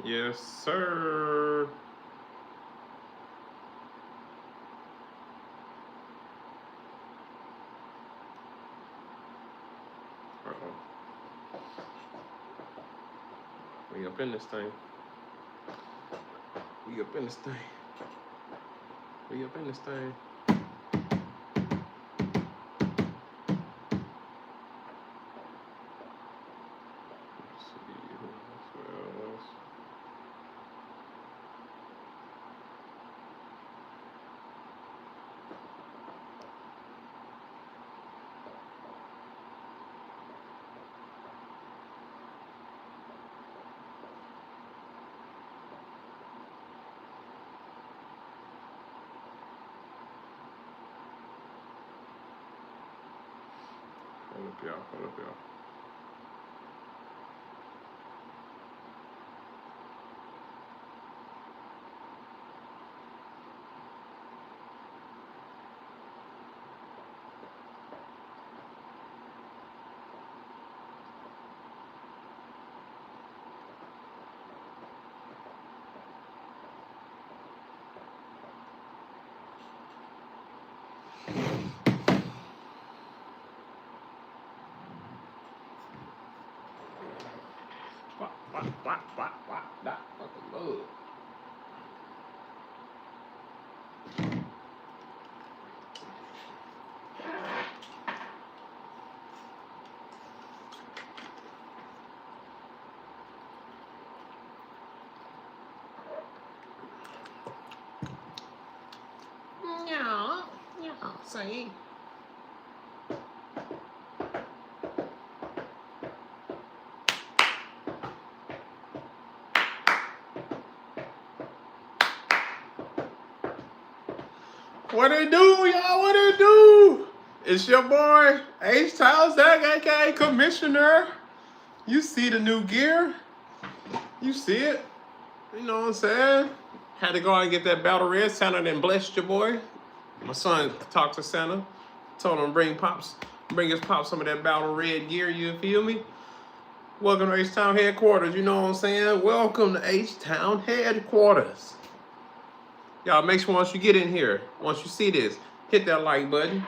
Yes, sir. Uh-oh. We up in this thing. We up in this thing. We up in this thing. Let's see who else. Hold up, y'all. Hold up, y'all. What? That fucking mug. Yeah, say. What it do, y'all? What it do? It's your boy, H-Town Zack, aka Commissioner. You see the new gear? You see it? You know what I'm saying? Had to go out and get that battle red. Santa then blessed your boy. My son talked to Santa, told him bring his pops some of that battle red gear. You feel me? Welcome to H-Town headquarters. You know what I'm saying? Welcome to H-Town headquarters. Y'all make sure once you get in here, once you see this, hit that like button.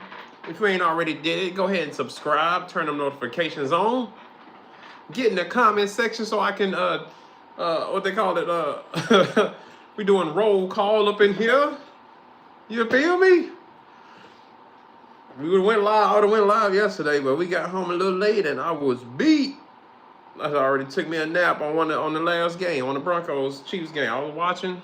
If you ain't already did it, go ahead and subscribe, turn them notifications on. Get in the comment section so I can, what they call it, we doing roll call up in here. You feel me? We would have went live yesterday, but we got home a little late and I was beat. I already took me a nap on the last game, on the Broncos Chiefs game. I was watching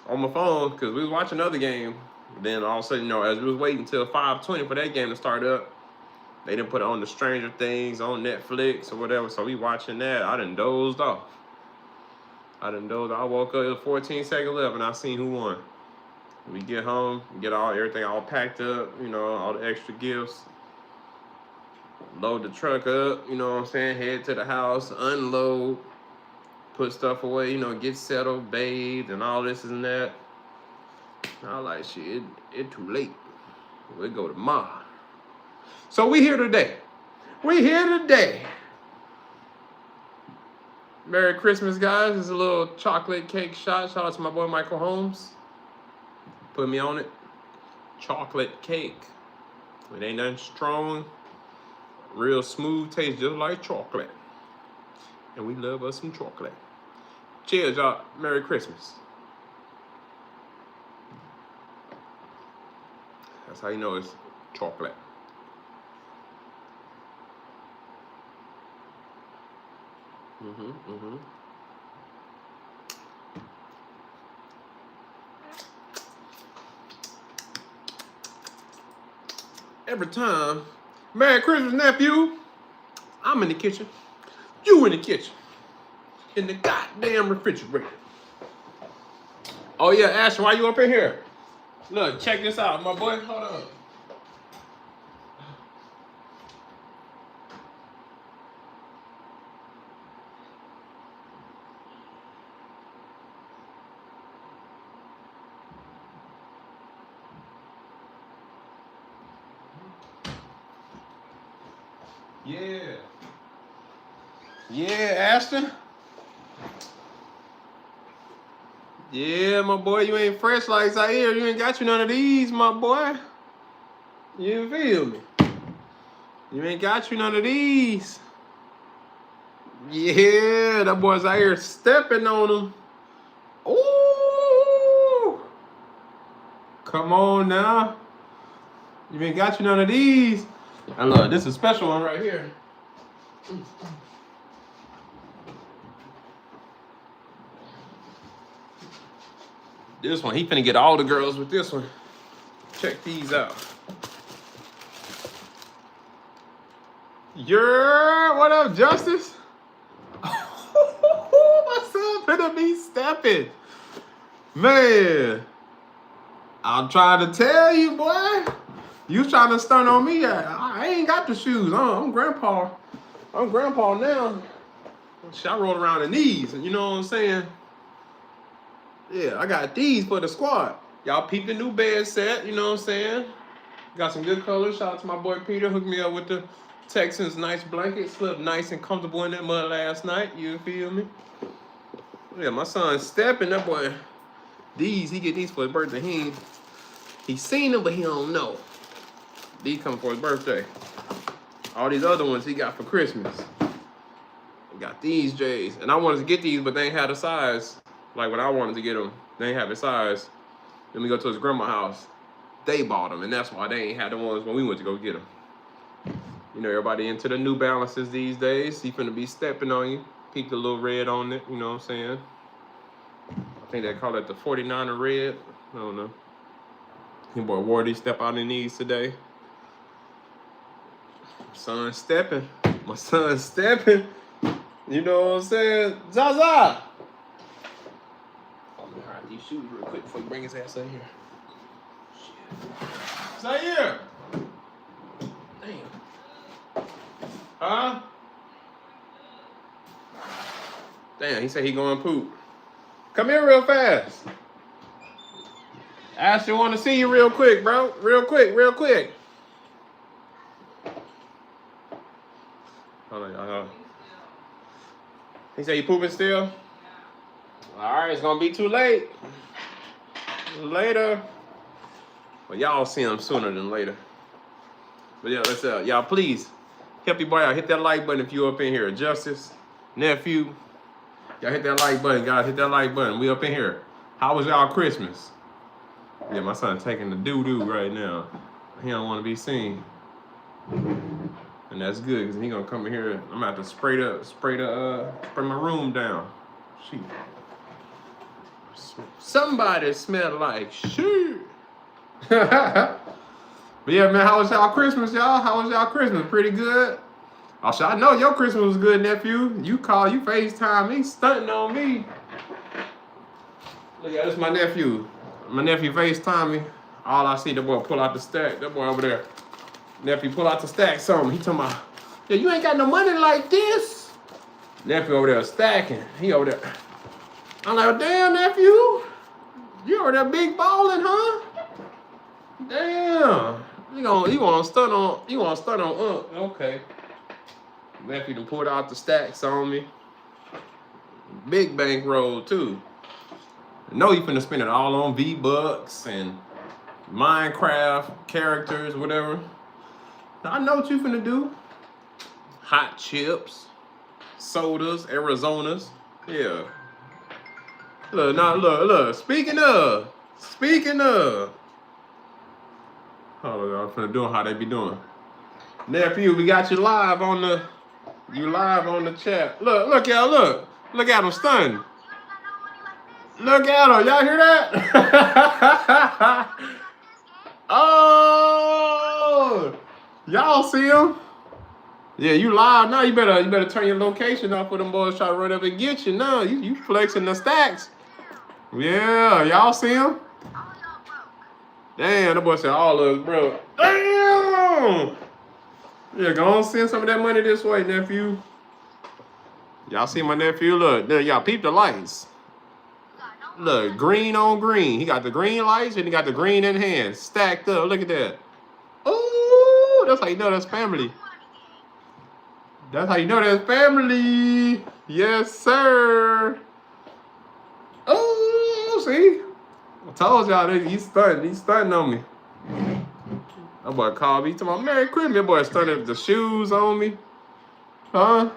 on my phone because we was watching another game. Then all of a sudden, you know, as we was waiting until 5:20 for that game to start up, they didn't put it on the Stranger Things on Netflix or whatever. So we watching that. I done dozed off. I woke up, it was 14 seconds left, and I seen who won. We get home, get everything all packed up, you know, all the extra gifts. Load the truck up, you know what I'm saying? Head to the house, unload, put stuff away, you know, get settled, bathed, and all this and that. I was like, shit, it too late. We'll go tomorrow. So we here today. Merry Christmas, guys. It's a little chocolate cake shot. Shout out to my boy Michael Holmes. Put me on it. Chocolate cake. It ain't nothing strong. Real smooth taste, just like chocolate. And we love us some chocolate. Cheers, y'all. Merry Christmas. That's how you know it's chocolate. Every time, Merry Christmas, nephew. I'm in the kitchen. You in the kitchen. In the goddamn refrigerator. Oh yeah, Ashton, why you up in here? Look, check this out, my boy. Hold on. Yeah. Yeah, Ashton. Yeah, my boy, you ain't fresh like Zaire. You ain't got you none of these, my boy. You feel me? You ain't got you none of these. Yeah, that boy's out here stepping on them. Ooh. Come on now. You ain't got you none of these. And look, this is a special one right here. This one, he finna get all the girls with this one. Check these out. Yeah, what up, Justice? My son finna be stepping. Man, I'm trying to tell you, boy. You trying to stunt on me? I ain't got the shoes. I'm grandpa. I'm grandpa now. Shit, I roll around in these, you know what I'm saying? Yeah, I got these for the squad. Y'all peep the new bed set, you know what I'm saying? Got some good colors. Shout out to my boy Peter. Hooked me up with the Texans nice blanket. Slept nice and comfortable in that mud last night. You feel me? Yeah, my son's stepping. That boy, he get these for his birthday. He seen them, but he don't know. These come for his birthday. All these other ones he got for Christmas. He got these J's. And I wanted to get these, but they ain't had a size. Like what I wanted to get them. They ain't have a size. Then we go to his grandma's house. They bought them, and that's why they ain't had the ones when we went to go get them. You know, everybody into the New Balances these days. He finna be stepping on you. Peek the little red on it, you know what I'm saying? I think they call it the 49er red. I don't know. Your boy Wardy step out in these today. My son's stepping. My son's stepping. You know what I'm saying? Zaza! I'm gonna hide these shoes real quick before he bring his ass in here. Zaire! Damn. Huh? Damn, he said he going poop. Come here real fast. Ashley want to see you real quick, bro. Real quick. Hold on. He said you pooping still? All right, it's going to be too late. Later. Well, y'all see him sooner than later. But yeah, let's y'all please help your boy out. Hit that like button if you up in here. Justice, nephew, y'all hit that like button, guys. Hit that like button. We up in here. How was y'all Christmas? Yeah, my son taking the doo-doo right now. He don't want to be seen. And that's good, because he gonna come in here. I'm gonna have to spray my room down. Shoot. Somebody smell like shit. But yeah, man, how was y'all Christmas, y'all? How was y'all Christmas? Pretty good? I know your Christmas was good, nephew. You FaceTime me, stunting on me. Look at this, my nephew. My nephew FaceTime me. All I see, the boy pull out the stack. That boy over there. Nephew pull out the stack something. He talking about, yeah, you ain't got no money like this. Nephew over there stacking. He over there. I'm like, damn, nephew. You over there big balling, huh? Damn. You want to stun on okay. Nephew done pulled out the stacks on me. Big bankroll too. I know you finna spend it all on V-Bucks and Minecraft characters, whatever. I know what you finna do. Hot chips, sodas, Arizonas. Yeah. Look. Speaking of. Oh, I'm finna do how they be doing. Nephew, we got you live on the chat. Look, y'all, look. Look at him stunning. Look at him. Y'all hear that? Oh! Y'all see him? Yeah, you live now. You better turn your location off for them boys try to run up and get you. No, you flexing the stacks. Yeah, y'all see him? Damn, the boy said all of us, bro. Damn! Yeah, go on, send some of that money this way, nephew. Y'all see my nephew? Look, y'all peep the lights. Look, green on green. He got the green lights and he got the green in hand. Stacked up. Look at that. Ooh, that's how you know that's family. That's how you know that's family. Yes, sir. Oh, see. I told y'all that he's stunting on me. That boy called me. He told me, Merry Christmas. That boy stunting the shoes on me. Huh?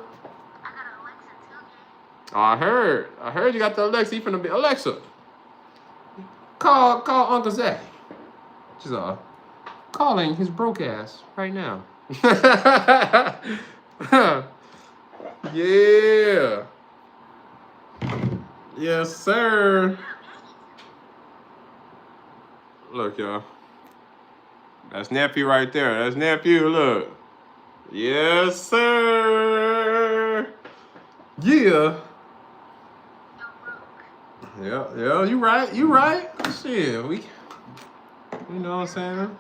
Oh, I heard you got the Alexa. You finna be Alexa. Call Uncle Zack. She's calling his broke ass right now. Yeah. Yes, sir. Look, y'all. That's nephew right there. That's nephew. Look. Yes, sir. Yeah. Yeah. You right. Shit, you know what I'm saying?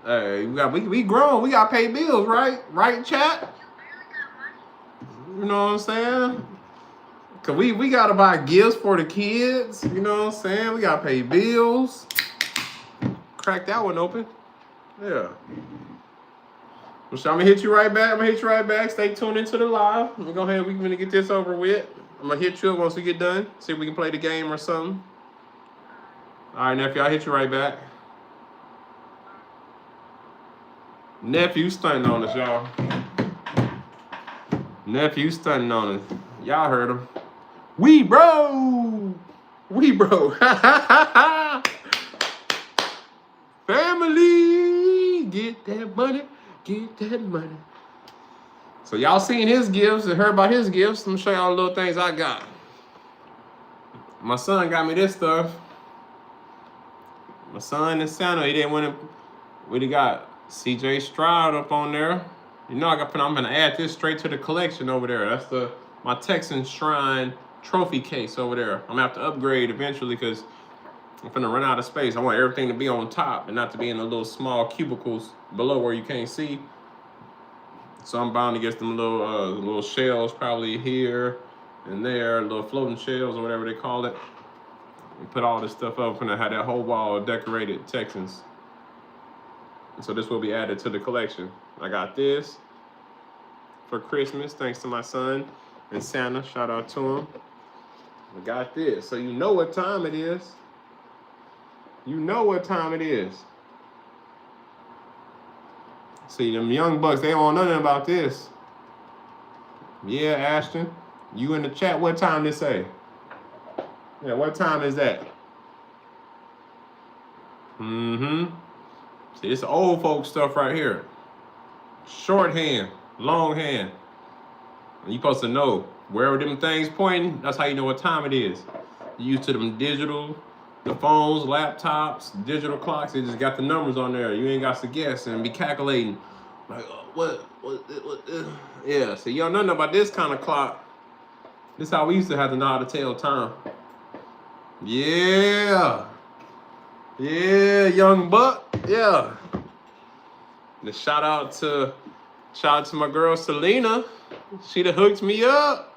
Hey, we grown. We got to pay bills, right? Right, chat? You know what I'm saying? Cause we gotta buy gifts for the kids. You know what I'm saying? We gotta pay bills. Crack that one open. Yeah. Well, so I'm gonna hit you right back. Stay tuned into the live. We're we're gonna get this over with. I'm gonna hit you up once we get done. See if we can play the game or something. All right, nephew, I'll hit you right back. Nephew stunting on us, y'all. Nephew stunting on us. Y'all heard him. We bro. Family, get that money. So y'all seen his gifts and heard about his gifts. Let me show y'all the little things I got. My son got me this stuff. My son and Santa, he didn't want to. We got CJ Stroud up on there. You know I'm gonna add this straight to the collection over there. That's my Texan Shrine trophy case over there. I'm gonna have to upgrade eventually because I'm gonna run out of space. I want everything to be on top and not to be in the little small cubicles below where you can't see. So I'm bound to get them little shells probably here and there, little floating shells or whatever they call it. And put all this stuff up and I had that whole wall of decorated Texans. And so this will be added to the collection. I got this for Christmas, thanks to my son and Santa. Shout out to him. I got this. So you know what time it is. See, them young bucks, they don't know nothing about this. Yeah, Ashton. You in the chat, what time they say? Yeah, what time is that? See, it's old folk stuff right here. Shorthand, longhand. And you supposed to know wherever them things pointing, that's how you know what time it is. You used to them digital, the phones, laptops, digital clocks, they just got the numbers on there. You ain't got to guess and be calculating. Like, what, yeah, so you don't know nothing about this kind of clock. This is how we used to have to know how to tell time. Yeah, young buck, yeah. And shout out to my girl Selena. She done hooked me up.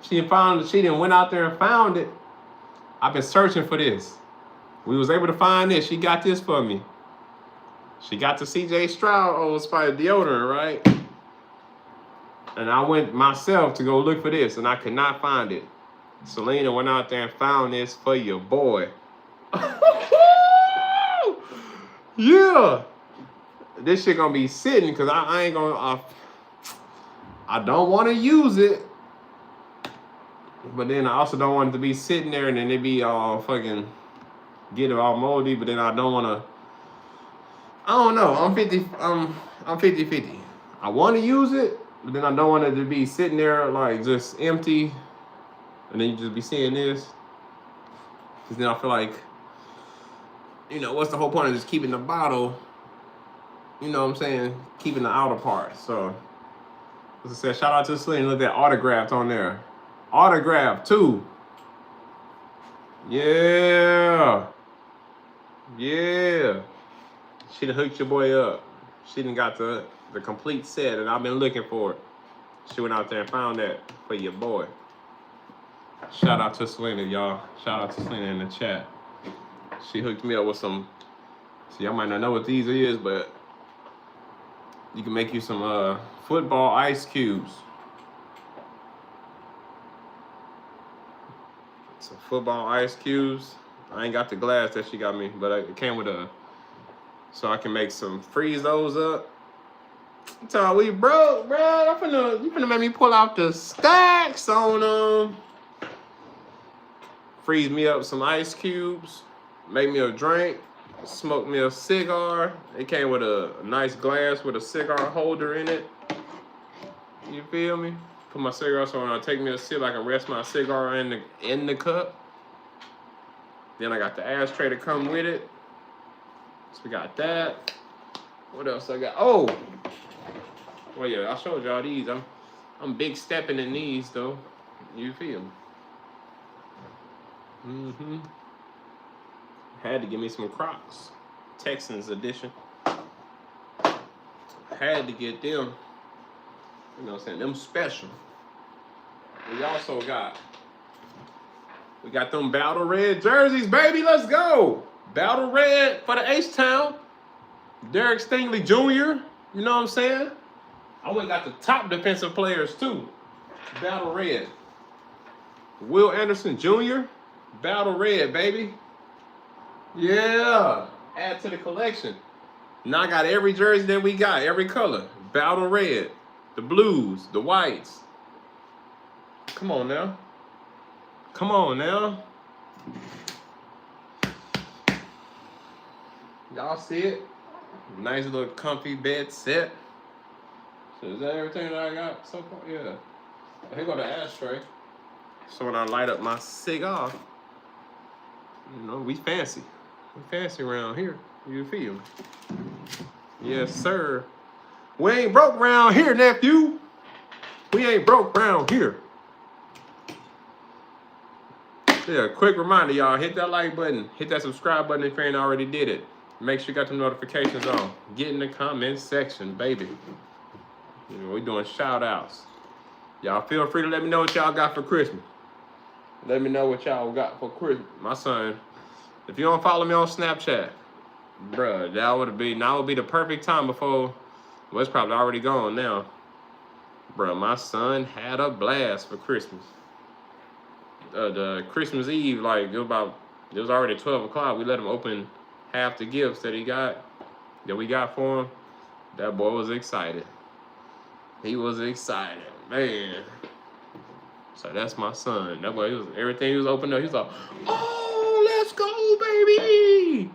She done went out there and found it. I've been searching for this. We was able to find this. She got this for me. She got the CJ Stroud Old Spice deodorant, right? And I went myself to go look for this, and I could not find it. Selena went out there and found this for your boy. Yeah. This shit gonna be sitting because I ain't gonna. I don't want to use it, but then I also don't want it to be sitting there and then it be all fucking get it all moldy. But then I don't want to. I don't know. I'm 50-50. I want to use it, but then I don't want it to be sitting there like just empty, and then you just be seeing this. Because then I feel like, what's the whole point of just keeping the bottle? You know what I'm saying? Keeping the outer part. So, as I said, shout out to Selena. Look at that autographed on there. Autographed too. Yeah. She done hooked your boy up. She done got the complete set, and I've been looking for it. She went out there and found that for your boy. Shout out to Selena, y'all. Shout out to Selena in the chat. She hooked me up with some. See, I might not know what these is, but you can make you some football ice cubes. Some football ice cubes. I ain't got the glass that she got me, but it came with a, so I can make some, freeze those up. So we broke, bro. You finna make me pull out the stacks on them. Freeze me up some ice cubes. Make me a drink. Smoke me a cigar. It came with a nice glass with a cigar holder in it. You feel me? Put my cigar so when I take me a sip, I can rest my cigar in the cup. Then I got the ashtray to come with it. So we got that. What else I got? Oh, well yeah, I showed y'all these. I'm big stepping in these though. You feel me? Had to give me some Crocs, Texans edition. Had to get them. You know what I'm saying? Them special. We also got them Battle Red jerseys, baby. Let's go. Battle Red for the H-Town. Derek Stingley Jr. You know what I'm saying? I went and got the top defensive players too. Battle Red. Will Anderson Jr. Battle Red, baby. Yeah. Add to the collection. Now I got every jersey that we got, every color. Battle Red. The blues, the whites. Come on now. Come on now. Y'all see it? Nice little comfy bed set. So is that everything that I got so far? Yeah. Here go the ashtray. So when I light up my cigar, you know, we fancy. We fancy around here. You feel me? Yes, sir. We ain't broke around here, nephew. We ain't broke around here. Yeah, quick reminder, y'all. Hit that like button. Hit that subscribe button if you ain't already did it. Make sure you got the notifications on. Get in the comment section, baby. You know, we doing shout outs. Y'all feel free to let me know what y'all got for Christmas. Let me know what y'all got for Christmas. My son, if you don't follow me on Snapchat, bruh, now would be the perfect time before, well, it's probably already gone now. Bruh, my son had a blast for Christmas. The Christmas Eve, like, it was already 12 o'clock. We let him open half the gifts that we got for him. That boy was excited. He was excited, man. So that's my son. That boy, everything he was opening up, he was like, oh, let's go, baby.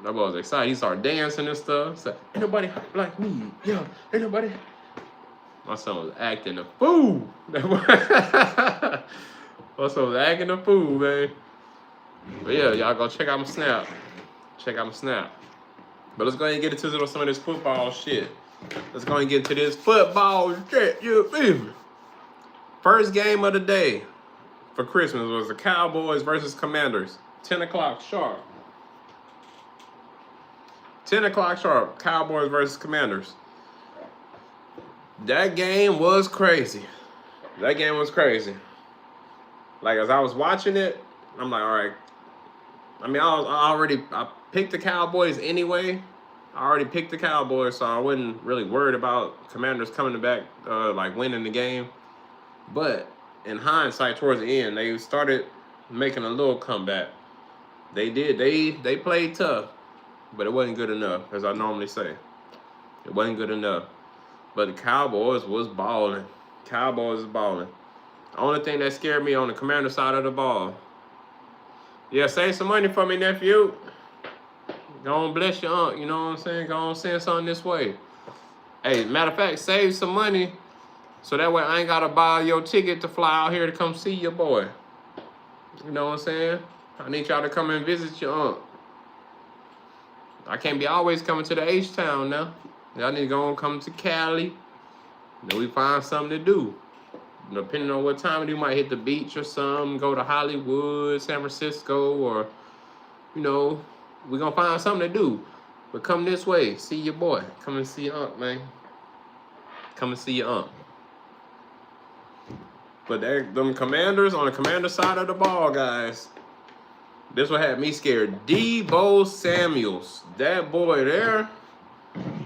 That boy was excited. He started dancing and stuff. So, ain't nobody hype like me. Yeah, ain't nobody. My son was acting a fool. My son was acting a fool, man. But yeah, y'all go check out my snap. Check out my snap. But let's go ahead and get into some of this football shit. Let's go ahead and get into this football shit. You feel me? First game of the day for Christmas was the Cowboys versus Commanders. 10 o'clock sharp. 10 o'clock sharp. Cowboys versus Commanders. That game was crazy. That game was crazy. Like, as I was watching it, I'm like, all right. I mean, I picked the Cowboys anyway. I already picked the Cowboys, so I wasn't really worried about Commanders coming back, like winning the game. But in hindsight, towards the end, they started making a little comeback. They did. They played tough, but it wasn't good enough, as I normally say. It wasn't good enough. But the Cowboys was balling. Cowboys was balling. The only thing that scared me on the Commander side of the ball. Yeah, save some money for me, nephew. Go on, bless your aunt. You know what I'm saying? Go on, send something this way. Hey, matter of fact, save some money so that way I ain't got to buy your ticket to fly out here to come see your boy. You know what I'm saying? I need y'all to come and visit your aunt. I can't be always coming to the H-Town now. Y'all need to go and come to Cali. Then we find something to do. Depending on what time you might hit the beach or something, go to Hollywood, San Francisco, or, you know, we're going to find something to do. But come this way, see your boy. Come and see your aunt, man. Come and see your aunt. But them Commanders on the Commander side of the ball, guys. This what had me scared. Deebo Samuels. That boy there.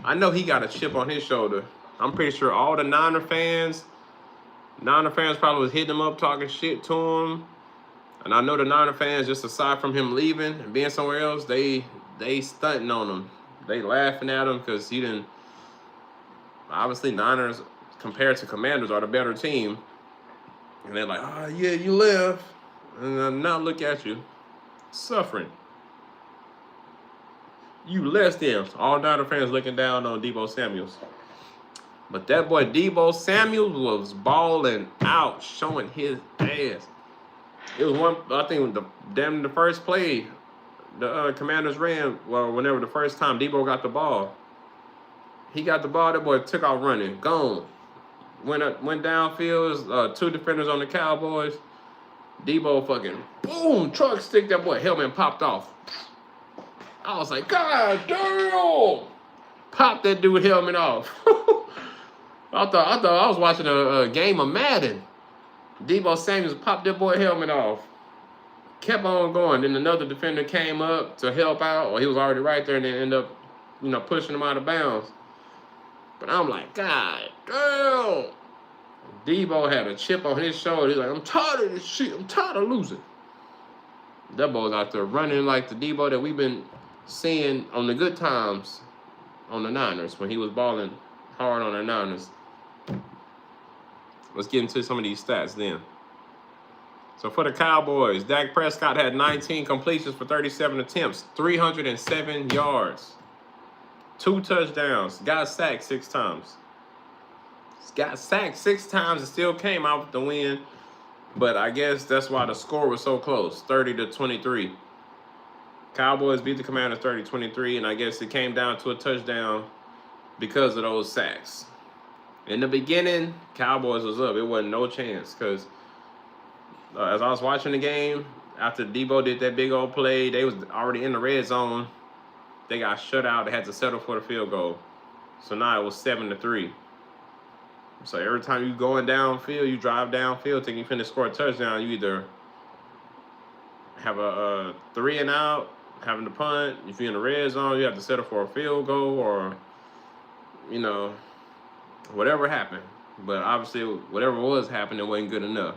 I know he got a chip on his shoulder. I'm pretty sure all the Niner fans probably was hitting him up, talking shit to him. And I know the Niner fans, just aside from him leaving and being somewhere else, they stunting on him. They laughing at him because he didn't. Obviously, Niners compared to Commanders are the better team, and they're like, oh yeah, you left, and now look at you, suffering. You less than. All Niner fans looking down on Deebo Samuels. But that boy Deebo Samuels was balling out, showing his ass. It was one, I think, the first play the Commanders ran, well, whenever the first time Deebo got the ball. He got the ball, that boy took off running, gone. Went downfield, two defenders on the Cowboys. Deebo fucking, boom, truck stick that boy, helmet popped off. I was like, God damn! Popped that dude helmet off. I thought I was watching a game of Madden. Deebo Samuels popped that boy helmet off. Kept on going. Then another defender came up to help out, or he was already right there, and then ended up, pushing him out of bounds. But I'm like, God damn! Deebo had a chip on his shoulder. He's like, I'm tired of this shit. I'm tired of losing. That boy's out there running like the Deebo that we've been seeing on the good times on the Niners when he was balling hard on the Niners. Let's get into some of these stats then. So for the Cowboys, Dak Prescott had 19 completions for 37 attempts, 307 yards, 2 touchdowns, got sacked 6 times. Got sacked 6 times and still came out with the win. But I guess that's why the score was so close, 30-23. Cowboys beat the Commanders 30-23, and I guess it came down to a touchdown because of those sacks. In the beginning, Cowboys was up. It wasn't no chance because as I was watching the game, after Deebo did that big old play, they was already in the red zone. They got shut out. They had to settle for the field goal. So now it was 7-3. So every time you going downfield, you drive downfield, thinking you finna score a touchdown, you either have a 3 and out, having to punt. If you're in the red zone, you have to settle for a field goal or, whatever happened. But obviously, whatever was happening, it wasn't good enough.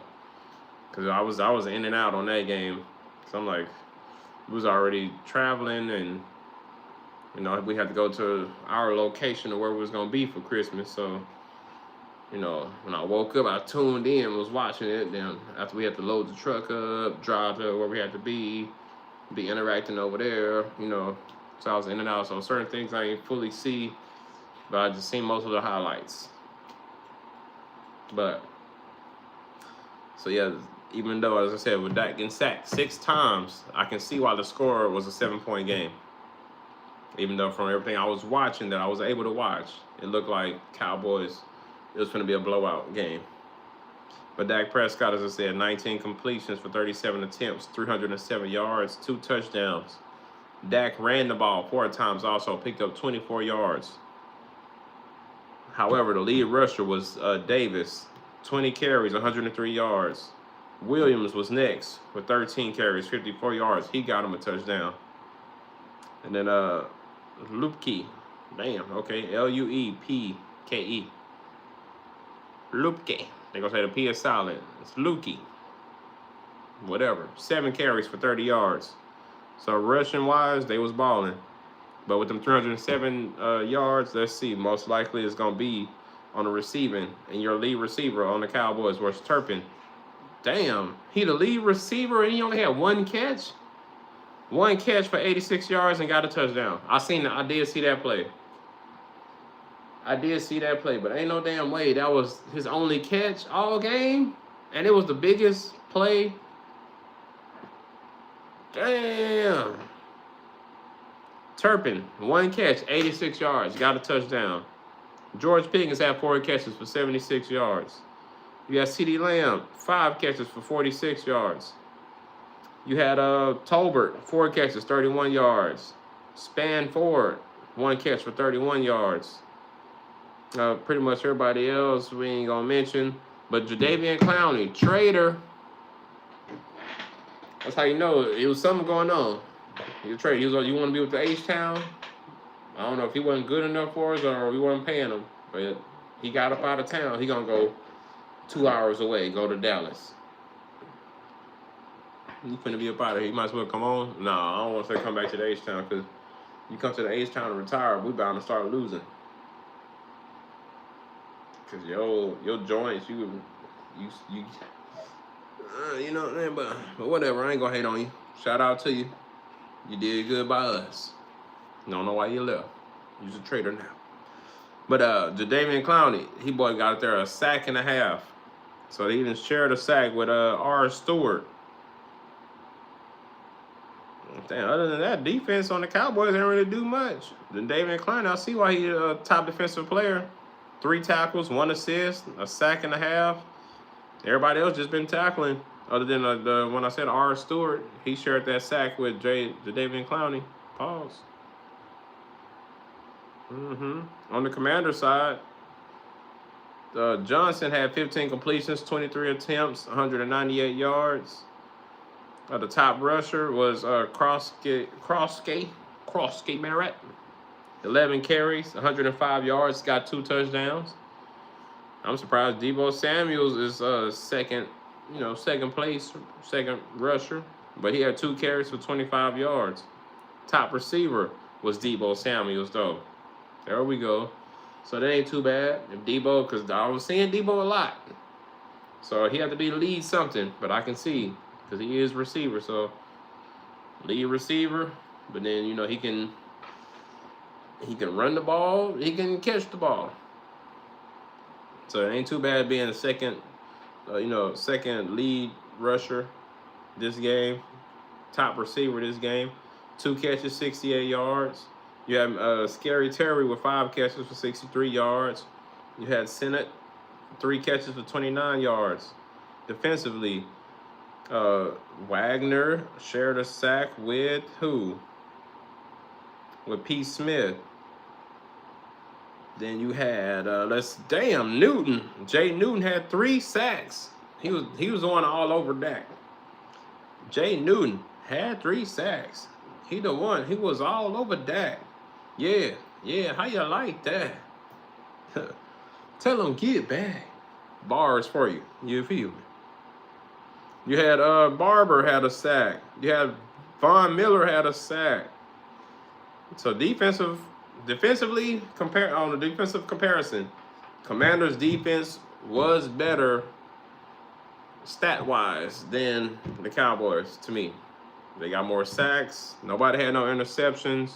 Because I was in and out on that game. So I'm like, we was already traveling and, we had to go to our location of where we was going to be for Christmas. So, when I woke up, I tuned in, was watching it. Then after we had to load the truck up, drive to where we had to be interacting over there, So I was in and out. So certain things I didn't fully see, but I just seen most of the highlights. But, so yeah, even though, as I said, with Dak getting sacked 6 times, I can see why the score was a 7-point game. Even though from everything I was watching that I was able to watch, it looked like Cowboys, it was going to be a blowout game. But Dak Prescott, as I said, 19 completions for 37 attempts, 307 yards, 2 touchdowns. Dak ran the ball 4 times, also picked up 24 yards. However, the lead rusher was Davis, 20 carries, 103 yards. Williams was next with 13 carries, 54 yards. He got him a touchdown. And then Luepke, Luepke. Luepke. They're going to say the P is silent. It's Luepke. Whatever. 7 carries for 30 yards. So rushing-wise, they was balling. But with them 307 yards, let's see. Most likely it's going to be on the receiving. And your lead receiver on the Cowboys was Turpin. Damn. He the lead receiver and he only had 1 catch? 1 catch for 86 yards and got a touchdown. I did see that play. But ain't no damn way that was his only catch all game. And it was the biggest play. Damn. Turpin, 1 catch, 86 yards, got a touchdown. George Pickens had 4 catches for 76 yards. You got CeeDee Lamb, 5 catches for 46 yards. You had Tolbert, 4 catches, 31 yards. Span Ford, 1 catch for 31 yards. Pretty much everybody else we ain't gonna mention. But Jadeveon Clowney, traitor. That's how you know it was something going on. You trade. You want to be with the H-Town? I don't know if he wasn't good enough for us or we weren't paying him. But he got up out of town. He gonna go 2 hours away, go to Dallas. You finna be up out of here. You might as well come on. No, I don't want to say come back to the H-Town because you come to the H-Town to retire, we bound to start losing. Cause your joints, you know what I mean? But whatever, I ain't gonna hate on you. Shout out to you. You did good by us. Don't know why you left. You's a traitor now. But Jadeveon Clowney, he boy got there a sack and a half. So he even shared a sack with R. Stewart. Damn, other than that, defense on the Cowboys didn't really do much. Jadeveon Clowney, I see why he's a top defensive player. 3 tackles, 1 assist, a sack and a half. Everybody else just been tackling. Other than when I said R. Stewart, he shared that sack with Jadeveon Clowney. Pause. On the Commander side, Johnson had 15 completions, 23 attempts, 198 yards. The top rusher was Crossgate Merritt. 11 carries, 105 yards, got 2 touchdowns. I'm surprised Deebo Samuels is second place, second rusher, but he had 2 carries for 25 yards. Top receiver was Deebo Samuels, though. There we go. So that ain't too bad. If Deebo, because I was seeing Deebo a lot. So he had to be the lead something, but I can see, because he is receiver, so lead receiver, but then, he can run the ball, he can catch the ball. So it ain't too bad being the second lead rusher this game, top receiver this game. 2 catches, 68 yards. You have Scary Terry with 5 catches for 63 yards. You had Sennett, 3 catches for 29 yards. Defensively, Wagner shared a sack with who? With P. Smith. Then you had Newton. Jay Newton had 3 sacks. He was on all over Dak. Jay Newton had 3 sacks. He the one. He was all over Dak. Yeah. How you like that? Tell him get back. Bars for you. You feel me? You had Barber had a sack. You had Von Miller had a sack. So defensively, on the defensive comparison, Commanders' defense was better stat-wise than the Cowboys, to me. They got more sacks. Nobody had no interceptions.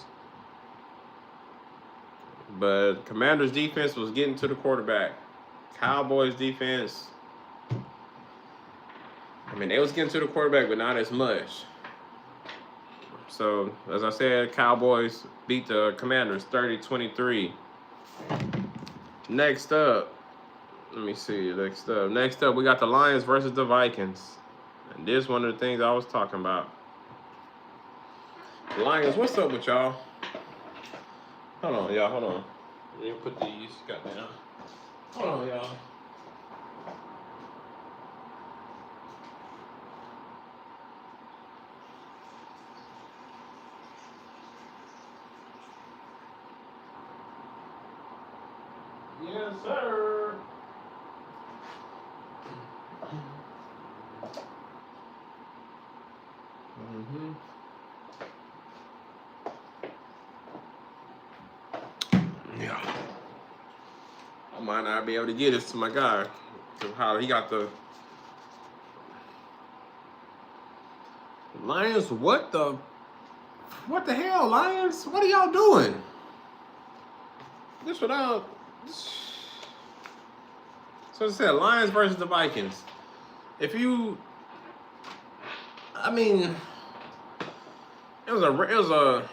But Commanders' defense was getting to the quarterback. Cowboys' defense, they was getting to the quarterback, but not as much. So, as I said, Cowboys beat the Commanders 30-23. Next up, let me see. Next up, we got the Lions versus the Vikings. And this is one of the things I was talking about. Lions, what's up with y'all? Hold on, y'all. Hold on. Let me put these. Goddamn. Hold on, y'all. Yes, sir. Yeah. I might not be able to get this to my guy. How he got the Lions. What the hell, Lions? What are y'all doing? So I said, Lions versus the Vikings. It was a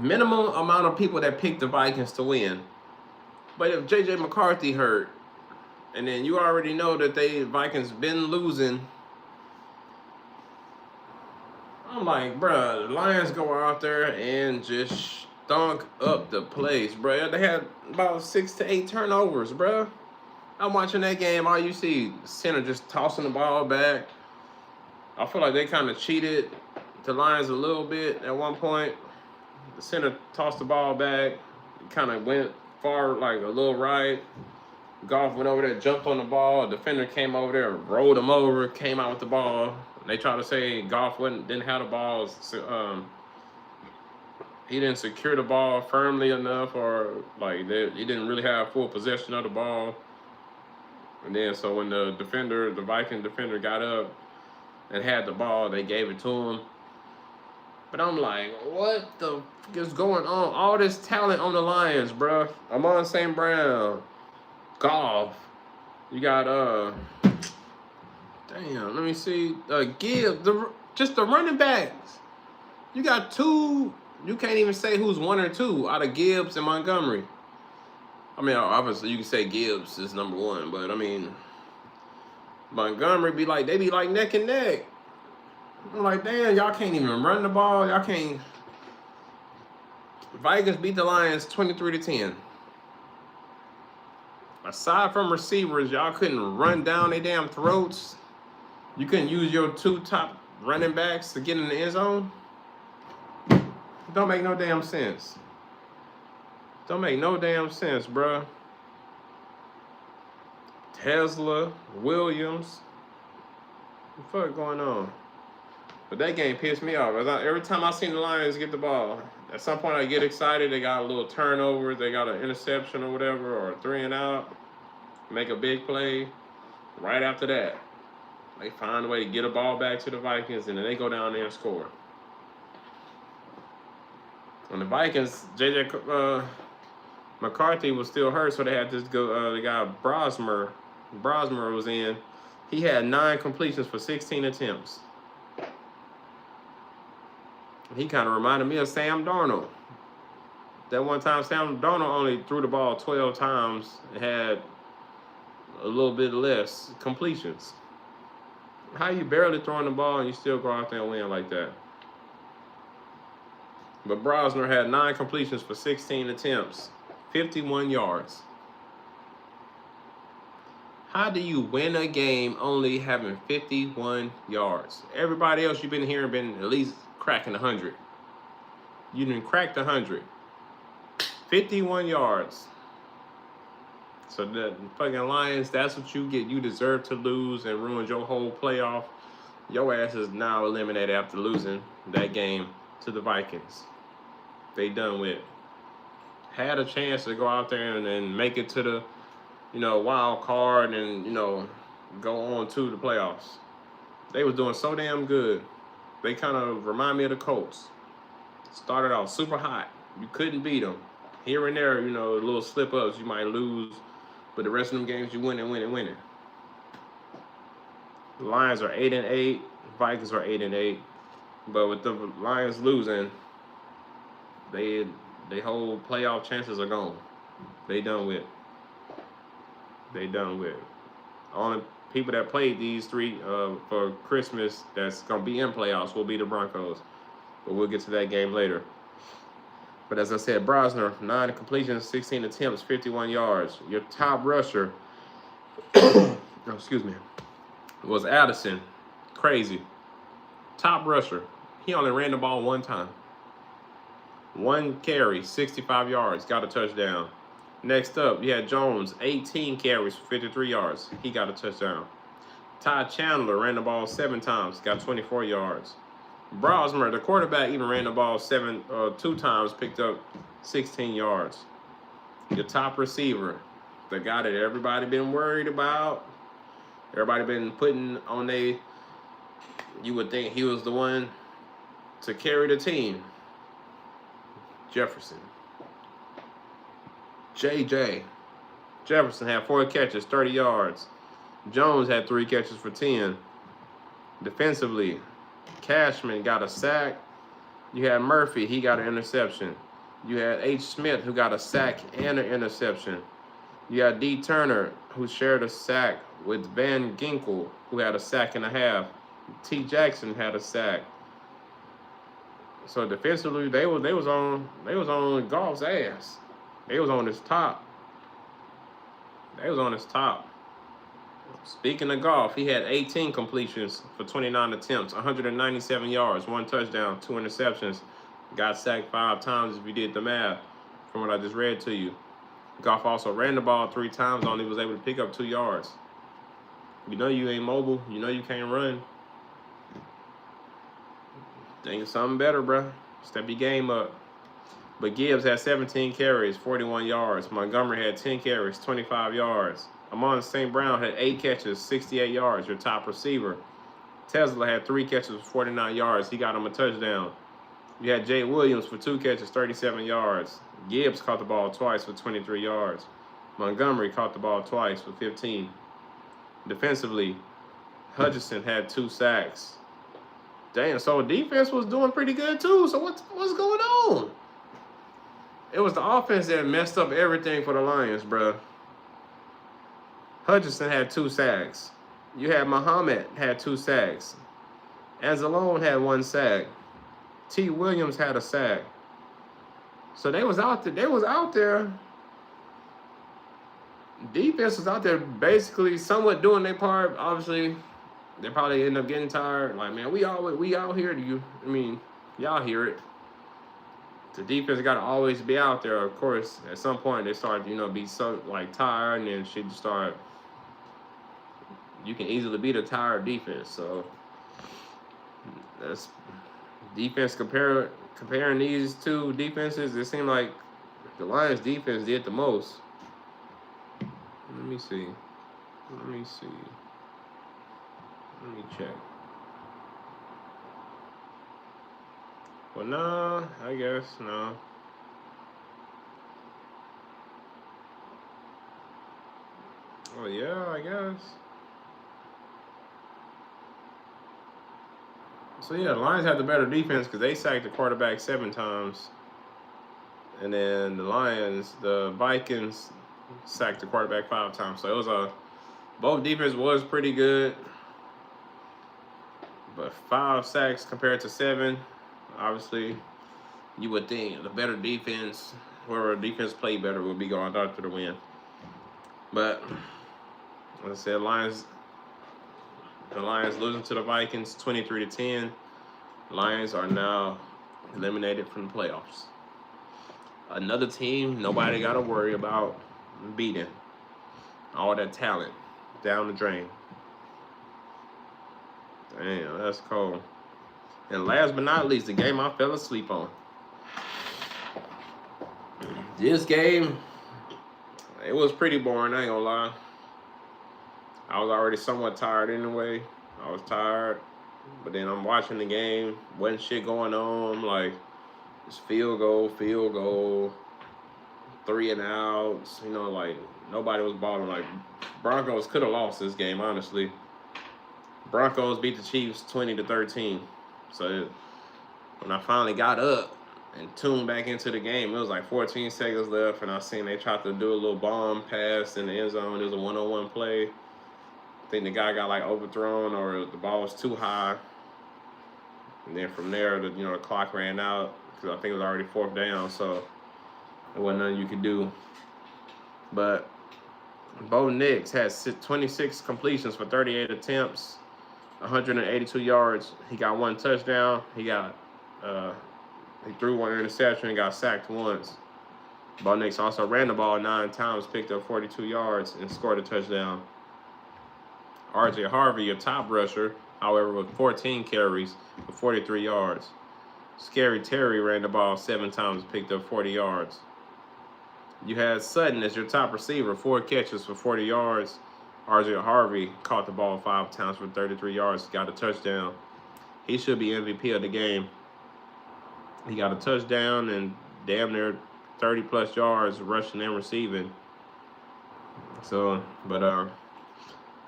minimum amount of people that picked the Vikings to win. But if J.J. McCarthy hurt, and then you already know that Vikings been losing, I'm like, bruh, the Lions go out there and just stunk up the place, bruh. They had about 6 to 8 turnovers, bruh. I'm watching that game, all you see, center just tossing the ball back. I feel like they kind of cheated the Lions a little bit at one point. The center tossed the ball back. It kind of went far, like a little right. Goff went over there, jumped on the ball. Defender came over there, rolled him over, came out with the ball. They tried to say Goff didn't have the ball. He didn't secure the ball firmly enough, or like he didn't really have full possession of the ball. And then so when the Viking defender got up and had the ball, they gave it to him. But I'm like, what the f is going on? All this talent on the Lions, bruh. Amon St. Brown, Goff. You got damn. Let me see. Gibbs. Just the running backs. You got two. You can't even say who's one or two out of Gibbs and Montgomery. I mean, obviously you can say Gibbs is number one, but I mean, Montgomery they be like neck and neck. I'm like, damn, y'all can't even run the ball. Y'all can't. Vikings beat the Lions 23-10. Aside from receivers, y'all couldn't run down their damn throats. You couldn't use your two top running backs to get in the end zone. Don't make no damn sense. Don't make no damn sense, bruh. Tesla, Williams. What the fuck going on? But that game pissed me off. Every time I seen the Lions get the ball, at some point I get excited. They got a little turnover. They got an interception or whatever, or a 3 and out. Make a big play. Right after that, they find a way to get a ball back to the Vikings, and then they go down there and score. On the Vikings, J.J. McCarthy was still hurt, so they had this the guy Brosmer. Brosmer was in. He had 9 completions for 16 attempts. He kind of reminded me of Sam Darnold. That one time, Sam Darnold only threw the ball 12 times and had a little bit less completions. How you barely throwing the ball and you still go out there and win like that? But Brosner had 9 completions for 16 attempts, 51 yards. How do you win a game only having 51 yards? Everybody else you've been hearing been at least cracking 100. You didn't crack the 100. 51 yards. So the fucking Lions, that's what you get. You deserve to lose and ruin your whole playoff. Your ass is now eliminated after losing that game to the Vikings. They done with. Had a chance to go out there and make it to the, wild card and, go on to the playoffs. They was doing so damn good. They kind of remind me of the Colts. Started out super hot. You couldn't beat them. Here and there, little slip-ups, you might lose. But the rest of them games, you win and win and win it. The Lions are 8-8. Vikings are 8-8. But with the Lions losing, they whole playoff chances are gone. They done with. They done with. Only people that played these 3 for Christmas that's gonna be in playoffs will be the Broncos. But we'll get to that game later. But as I said, Brosner, 9 completions, 16 attempts, 51 yards. Your top rusher, excuse me, was Addison. Crazy. Top rusher. He only ran the ball 1 time. 1 carry, 65 yards, got a touchdown. Next up, you had Jones, 18 carries, 53 yards. He got a touchdown. Ty Chandler ran the ball 7 times, got 24 yards. Brosmer, the quarterback, even ran the ball 2 times, picked up 16 yards. Your top receiver, the guy that everybody been worried about, everybody been putting on you would think he was the one to carry the team. Jefferson. J.J. Jefferson had 4 catches, 30 yards. Jones had 3 catches for 10. Defensively, Cashman got a sack. You had Murphy, he got an interception. You had H. Smith, who got a sack and an interception. You had D. Turner, who shared a sack with Van Ginkel, who had a sack and a half. T. Jackson had a sack. So defensively, they was on Goff's ass. They was on his top. They was on his top. Speaking of Goff, he had 18 completions for 29 attempts, 197 yards, 1 touchdown, 2 interceptions. Got sacked 5 times if you did the math from what I just read to you. Goff also ran the ball 3 times, only was able to pick up 2 yards. You know you ain't mobile. You know you can't run. Think of something better, bro. Step your game up. But Gibbs had 17 carries, 41 yards. Montgomery had 10 carries, 25 yards. Amon St. Brown had 8 catches, 68 yards, your top receiver. Tesla had 3 catches, 49 yards. He got him a touchdown. You had Jay Williams for 2 catches, 37 yards. Gibbs caught the ball twice for 23 yards. Montgomery caught the ball twice for 15. Defensively, Hutchinson had 2 sacks. Damn, so defense was doing pretty good too. So what's going on? It was the offense that messed up everything for the Lions, bro. Hutchinson had 2 sacks. You had Muhammad had 2 sacks. Anzalone had 1 sack. T. Williams had a sack. So they was out there. They was out there. Defense was out there basically somewhat doing their part. Obviously, they probably end up getting tired. Like, man, we out here. Y'all hear it. The defense got to always be out there. Of course, at some point they start, be so like tired, and then shit start. You can easily beat a tired defense. So that's defense comparing these two defenses. It seemed like the Lions defense did the most. Let me see. Let me check. Well, no, I guess no. Oh yeah, I guess. So yeah, the Lions had the better defense because they sacked the quarterback 7 times. And then the Vikings sacked the quarterback 5 times. So it was both defense was pretty good. But 5 sacks compared to 7, obviously, you would think the better defense, whoever defense played better, would be going out to the win. But like I said, the Lions losing to the Vikings 23-10. Lions are now eliminated from the playoffs. Another team nobody got to worry about beating. All that talent down the drain. Damn, that's cold. And last but not least, the game I fell asleep on. This game, it was pretty boring, I ain't gonna lie. I was already somewhat tired anyway. I was tired. But then I'm watching the game. Wasn't shit going on. Like, it's field goal, 3 and outs. Like, nobody was balling. Like, Broncos could have lost this game, honestly. Broncos beat the Chiefs 20-13. So when I finally got up and tuned back into the game, it was like 14 seconds left, and I seen they tried to do a little bomb pass in the end zone. It was a 1-on-1 play. I think the guy got like overthrown, or the ball was too high. And then from there, the clock ran out because I think it was already 4th down, so there wasn't nothing you could do. But Bo Nix has 26 completions for 38 attempts, 182 yards. He got 1 touchdown. He threw 1 interception and got sacked once. Bo Nix also ran the ball 9 times, picked up 42 yards, and scored a touchdown. R.J. Harvey, your top rusher, however, with 14 carries for 43 yards. Scary Terry ran the ball 7 times, picked up 40 yards. You had Sutton as your top receiver, 4 catches for 40 yards. R.J. Harvey caught the ball 5 times for 33 yards, got a touchdown. He should be MVP of the game. He got a touchdown and damn near 30-plus yards rushing and receiving. So, but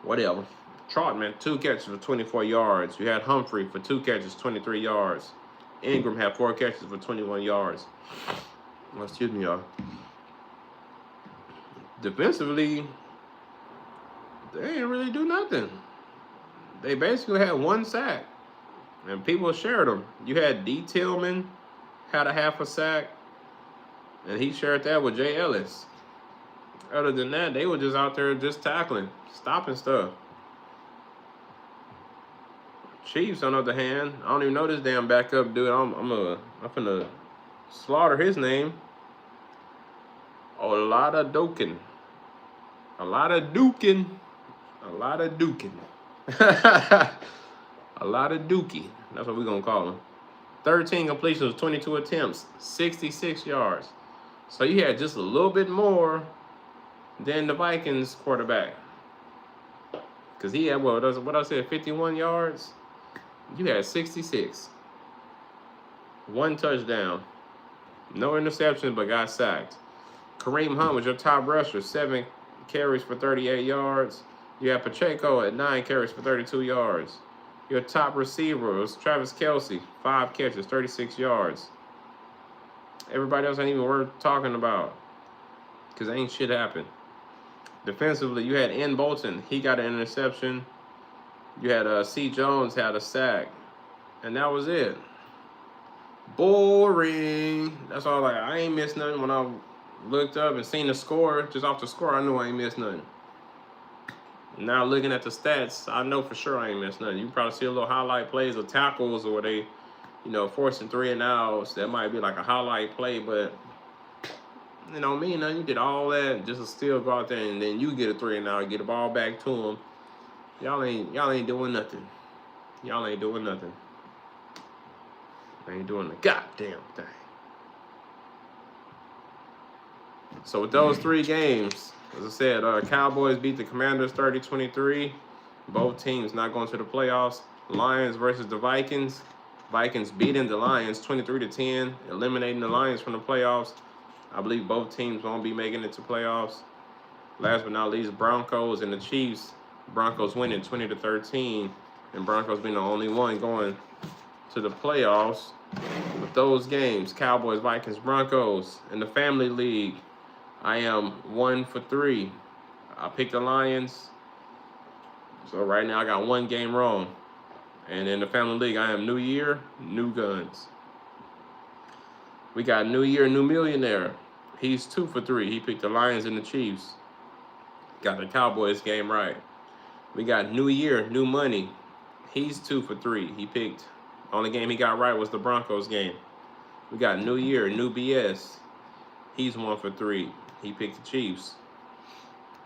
whatever. Trotman, 2 catches for 24 yards. You had Humphrey for 2 catches, 23 yards. Ingram had 4 catches for 21 yards. Oh, excuse me, y'all. Defensively, they didn't really do nothing. They basically had 1 sack, and people shared them. You had D. Tillman had a half a sack, and he shared that with Jay Ellis. Other than that, they were just out there just tackling, stopping stuff. Chiefs, on the other hand, I don't even know this damn backup dude. I'm finna slaughter his name. A lot of duking. A lot of duking. A lot of duking. A lot of dookie. That's what we're going to call him. 13 completions, 22 attempts, 66 yards. So you had just a little bit more than the Vikings quarterback. Because he had, what I said, 51 yards? You had 66. One touchdown. No interceptions, but got sacked. Kareem Hunt was your top rusher, 7 carries for 38 yards. You had Pacheco at 9 carries for 32 yards. Your top receiver was Travis Kelce, 5 catches, 36 yards. Everybody else ain't even worth talking about because ain't shit happened. Defensively, you had N. Bolton. He got an interception. You had C. Jones had a sack. And that was it. Boring. That's all. I ain't missed nothing. When I looked up and seen the score, just off the score, I knew I ain't missed nothing. Now looking at the stats, I know for sure I ain't missed nothing. You probably see a little highlight plays or tackles or they, forcing 3 and outs. That might be like a highlight play, but mean nothing. You did all that just to still go out there and then you get a 3 and out, get the ball back to them. Y'all ain't doing nothing. Y'all ain't doing nothing. Ain't doing the goddamn thing. So with those 3 games, as I said, Cowboys beat the Commanders 30-23. Both teams not going to the playoffs. Lions versus the Vikings. Vikings beating the Lions 23-10, eliminating the Lions from the playoffs. I believe both teams won't be making it to playoffs. Last but not least, Broncos and the Chiefs. Broncos winning 20-13, and Broncos being the only one going to the playoffs. With those games, Cowboys, Vikings, Broncos, in the Family League, I am 1 for 3. I picked the Lions. So right now I got 1 game wrong. And in the Family League, I am New Year, New Guns. We got New Year, New Millionaire. He's 2 for 3. He picked the Lions and the Chiefs. Got the Cowboys game right. We got New Year, New Money. He's 2 for 3. He picked, only game he got right was the Broncos game. We got New Year, New BS. He's 1 for 3. He picked the Chiefs.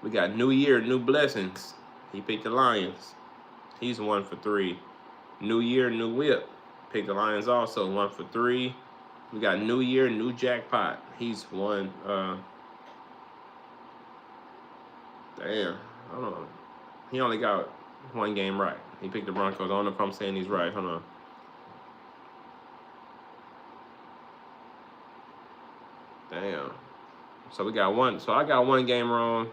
We got New Year, New Blessings. He picked the Lions. He's 1 for 3. New Year, New Whip. Picked the Lions also, 1 for 3. We got New Year, New Jackpot. He's 1. Damn, I don't know. He only got 1 game right. He picked the Broncos. I don't know if I'm saying he's right. Hold on. Damn. So we got 1. So I got 1 game wrong.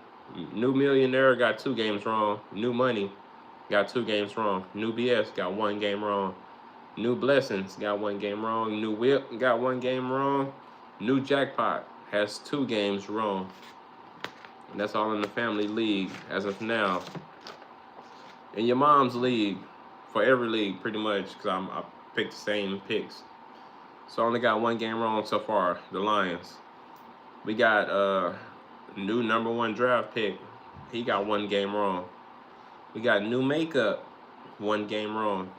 New Millionaire got 2 games wrong. New Money got 2 games wrong. New BS got 1 game wrong. New Blessings got 1 game wrong. New Whip got 1 game wrong. New Jackpot has 2 games wrong. And that's all in the Family League as of now. In your mom's league, for every league pretty much, because I picked the same picks. So I only got 1 game wrong so far, the Lions. We got new number 1 draft pick. He got 1 game wrong. We got new makeup, 1 game wrong.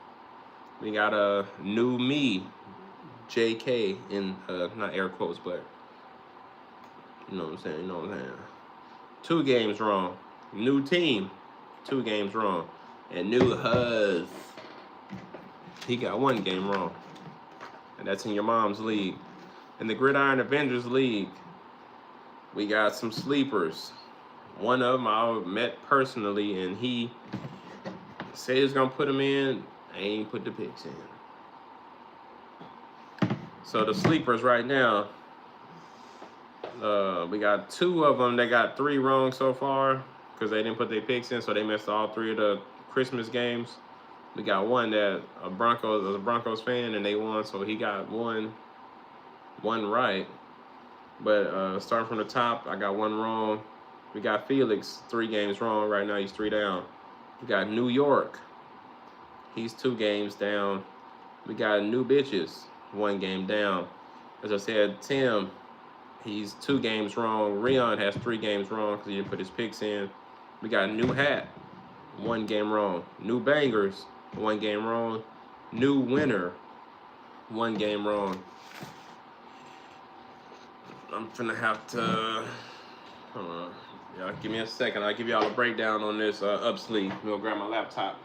We got a new me, JK, in not air quotes, but you know what I'm saying. 2 games wrong. New team, 2 games wrong. And new Huz, he got 1 game wrong. And that's in your mom's league. In the Gridiron Avengers League, we got some sleepers. One of them I met personally, and he said he was going to put them in. I ain't put the picks in. So the sleepers right now, we got 2 of them that got 3 wrong so far because they didn't put their picks in, so they missed all 3 of the Christmas games. We got 1 that a Broncos fan, and they won, so he got one right. But starting from the top, I got 1 wrong. We got Felix, 3 games wrong. Right now, he's 3 down. We got New York. He's 2 games down. We got New Bitches, 1 game down. As I said, Tim, he's 2 games wrong. Rion has 3 games wrong because he didn't put his picks in. We got New Hat, 1 game wrong. New Bangers, 1 game wrong. New Winner, 1 game wrong. I'm finna have to Hold on. Y'all give me a second. I'll give y'all a breakdown on this up sleeve. I'm gonna grab my laptop.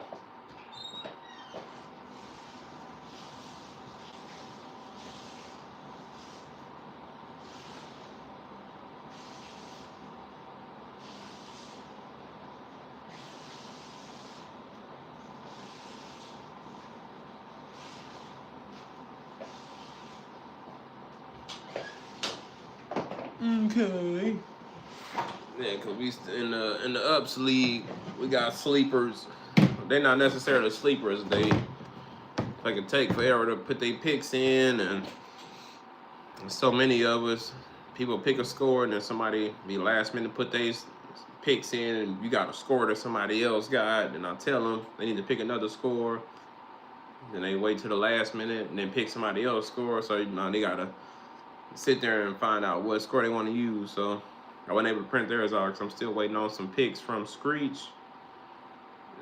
Okay. Yeah, cause we in the ups league, we got sleepers. They're not necessarily sleepers. They can take forever to put their picks in, and so many of us, people pick a score, and then somebody be last minute put their picks in, and you got a score that somebody else got, and I tell them they need to pick another score. Then they wait till the last minute and then pick somebody else's score. So they gotta sit there and find out what score they want to use. So I wasn't able to print theirs out because I'm still waiting on some picks from Screech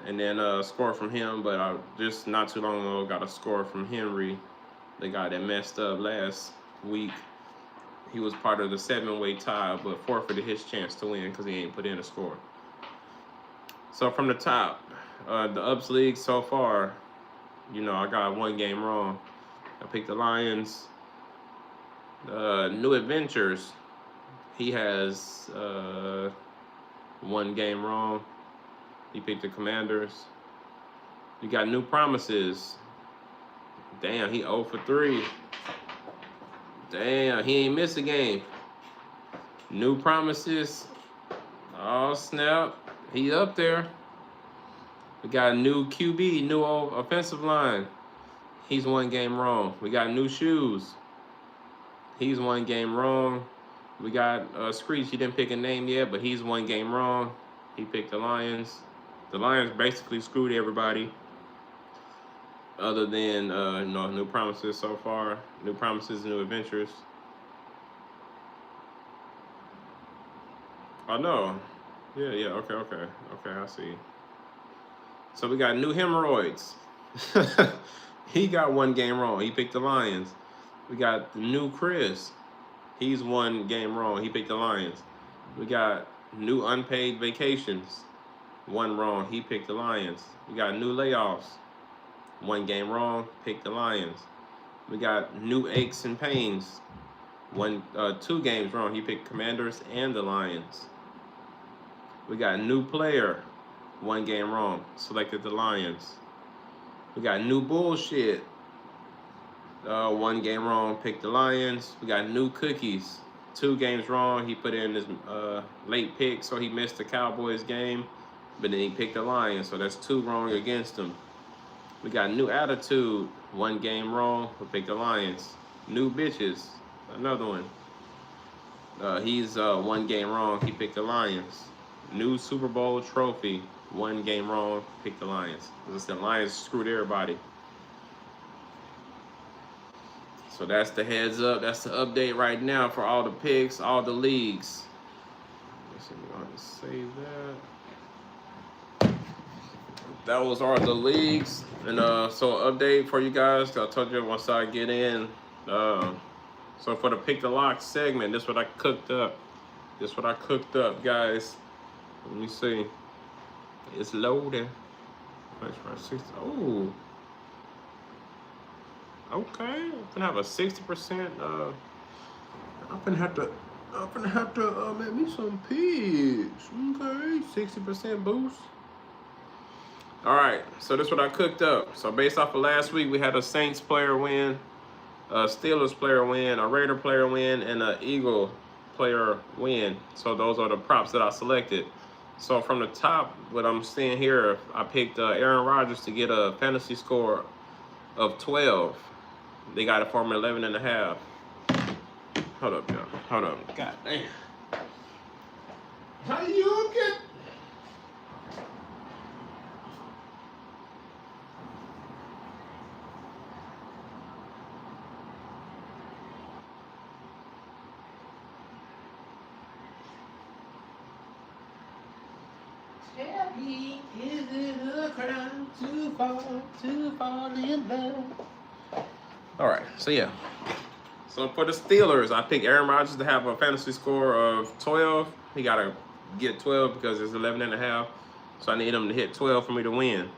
and then a score from him. But I just not too long ago got a score from Henry, the guy that messed up last week. He was part of the 7-way tie, but forfeited his chance to win because he ain't put in a score. So from the top, the ups league so far, I got one game wrong. I picked the Lions. New Adventures, he has one game wrong. He picked the Commanders. You got New Promises. Damn, he 0 for 3. Damn, he ain't missed a game. New Promises. Oh, snap. He up there. We got a new QB, new offensive line. He's one game wrong. We got new shoes. He's one game wrong. We got Screech. He didn't pick a name yet, but he's one game wrong. He picked the Lions. The Lions basically screwed everybody other than New Promises so far. New Promises, New Adventures. Oh, no. Yeah, okay, I see. So we got New Hemorrhoids. He got one game wrong. He picked the Lions. We got the new Chris. He's one game wrong. He picked the Lions. We got new Unpaid Vacations. One wrong. He picked the Lions. We got new Layoffs. One game wrong. Picked the Lions. We got new Aches and Pains. 2 games wrong. He picked Commanders and the Lions. We got new Player. One game wrong. Selected the Lions. We got new Bullshit. One game wrong, picked the Lions. We got new Cookies. 2 games wrong. He put in his late pick, so he missed the Cowboys game. But then he picked the Lions, so that's 2 wrong against him. We got new Attitude. 1 game wrong. We picked the Lions. New Bitches. Another one. He's 1 game wrong. He picked the Lions. New Super Bowl Trophy. 1 game wrong. Picked the Lions. The Lions screwed everybody. So that's the heads up. That's the update right now for all the picks, all the leagues. Let's see, we're going to save that. That was all the leagues. And so update for you guys. I told you once I get in. So for the Pick the Lock segment, this is what I cooked up. Guys. Let me see. It's loading. Oh. Okay, I'm gonna have a 60%. I'm gonna have to make me some picks. Okay, 60% boost. All right, so this is what I cooked up. So based off of last week, we had a Saints player win, a Steelers player win, a Raider player win, and an Eagle player win. So those are the props that I selected. So from the top, what I'm seeing here, I picked Aaron Rodgers to get a fantasy score of 12. They got it for him 11.5. Hold up, y'all. Hold up. God damn. How you get? Tell me, is it a crime to fall in love? All right, so yeah. So for the Steelers, I picked Aaron Rodgers to have a fantasy score of 12. He got to get 12 because it's 11.5. So I need him to hit 12 for me to win.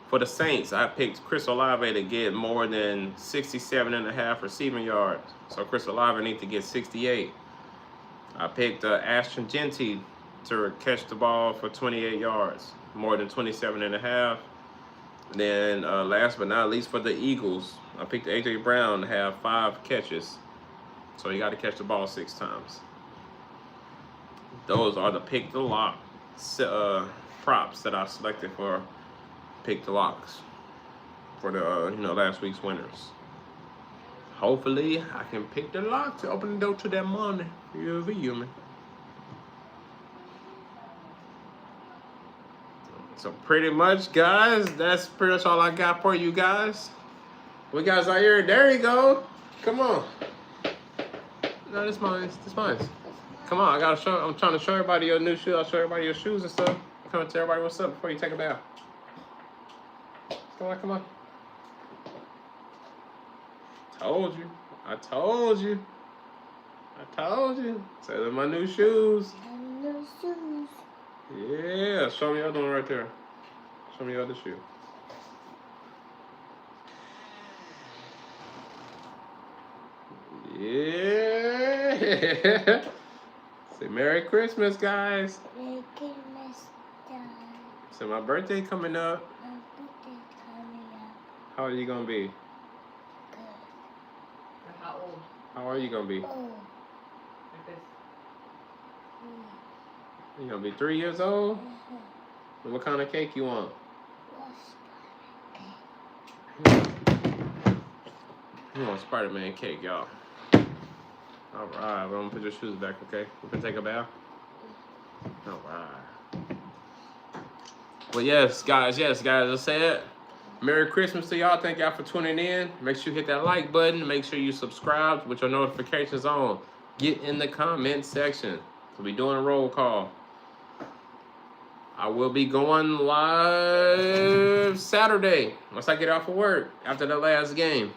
For the Saints, I picked Chris Olave to get more than 67.5 receiving yards. So Chris Olave needs to get 68. I picked Ashton Genty to catch the ball for 28 yards, more than 27.5. Then last but not least for the Eagles, I picked A.J. Brown to have 5 catches. So you got to catch the ball 6 times. Those are the pick the lock props that I selected for pick the locks for the last week's winners. Hopefully I can pick the lock to open the door to that money. You're a human. So pretty much, guys, that's pretty much all I got for you guys. We guys out here. There you go. Come on. No, this mine. This mine. Come on, I gotta show. I'm trying to show everybody your new shoes. I'll show everybody your shoes and stuff. Come and tell everybody what's up before you take a bath. Come on, come on. Told you. I told you. I told you. So they're my new shoes. New shoes. Yeah, show me the other one right there. Show me the other shoe. Yeah. Say Merry Christmas, guys. Merry Christmas, guys. So my birthday coming up. My birthday coming up. How old are you gonna be? Good. How old? How are you gonna be? Oh. Like this. You gonna be 3 years old? Mm-hmm. What kind of cake you want? You want Spider-Man cake, y'all. All right, we're gonna put your shoes back, okay? We can take a bath. All right. Well, yes, guys, I said, Merry Christmas to y'all. Thank y'all for tuning in. Make sure you hit that like button. Make sure you subscribe with your notifications on. Get in the comment section. We'll be doing a roll call. I will be going live Saturday once I get off of work after the last game.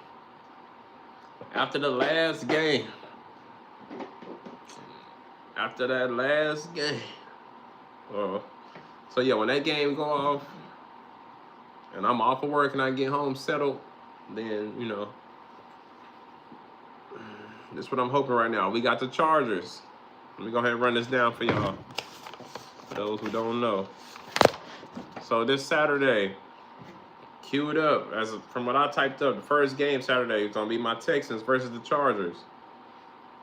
After the last game. After that last game. So yeah, when that game go off and I'm off of work and I get home settled, then, this is what I'm hoping right now. We got the Chargers. Let me go ahead and run this down for y'all. For those who don't know. So this Saturday, queued up, from what I typed up, the first game Saturday is going to be my Texans versus the Chargers.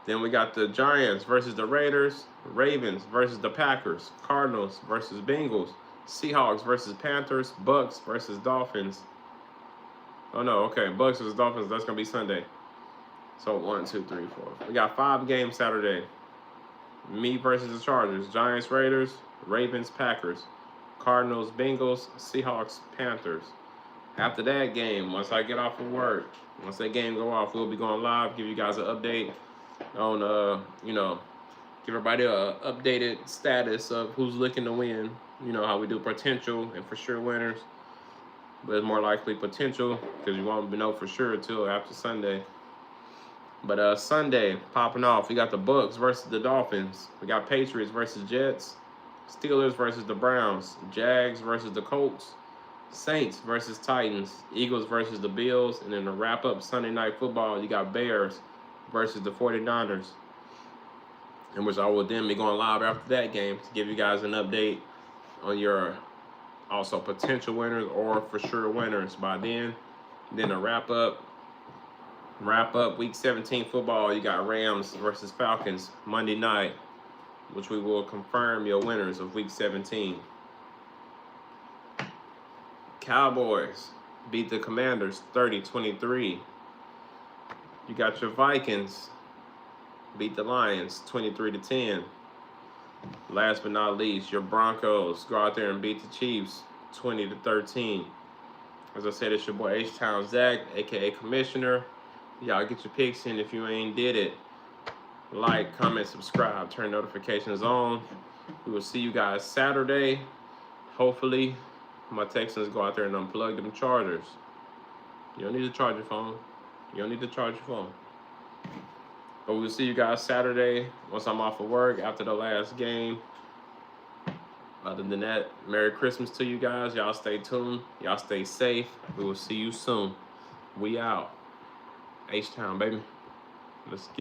Then we got the Giants versus the Raiders, Ravens versus the Packers, Cardinals versus Bengals, Seahawks versus Panthers, Bucks versus Dolphins. Oh no, okay, Bucks versus Dolphins, that's going to be Sunday. So 1, 2, 3, 4. We got 5 games Saturday. Me versus the Chargers, Giants, Raiders, Ravens, Packers, Cardinals, Bengals, Seahawks, Panthers. After that game, once I get off of work, once that game go off, we'll be going live, give you guys an update on, give everybody a updated status of who's looking to win. You know how we do potential and for sure winners, but it's more likely potential because you won't know for sure until after Sunday. But Sunday, popping off, we got the Bucks versus the Dolphins. We got Patriots versus Jets, Steelers versus the Browns, Jags versus the Colts, Saints versus Titans, Eagles versus the Bills, and then to wrap up Sunday Night Football, you got Bears versus the 49ers, in which I will then be going live after that game to give you guys an update on your also potential winners or for sure winners by then. Then to wrap up week 17 football, you got Rams versus Falcons Monday night, which we will confirm your winners of week 17. Cowboys beat the Commanders 30-23. You got your Vikings beat the Lions 23-10. Last but not least, your Broncos go out there and beat the Chiefs 20-13. As I said, it's your boy H-Town Zack, aka Commissioner. Y'all get your picks in if you ain't did it. Like, comment, subscribe, turn notifications on. We will see you guys Saturday. Hopefully, my Texans go out there and unplug them Chargers. You don't need to charge your phone. You don't need to charge your phone. But we'll see you guys Saturday once I'm off of work after the last game. Other than that, Merry Christmas to you guys. Y'all stay tuned. Y'all stay safe. We will see you soon. We out. H-Town, baby. Let's get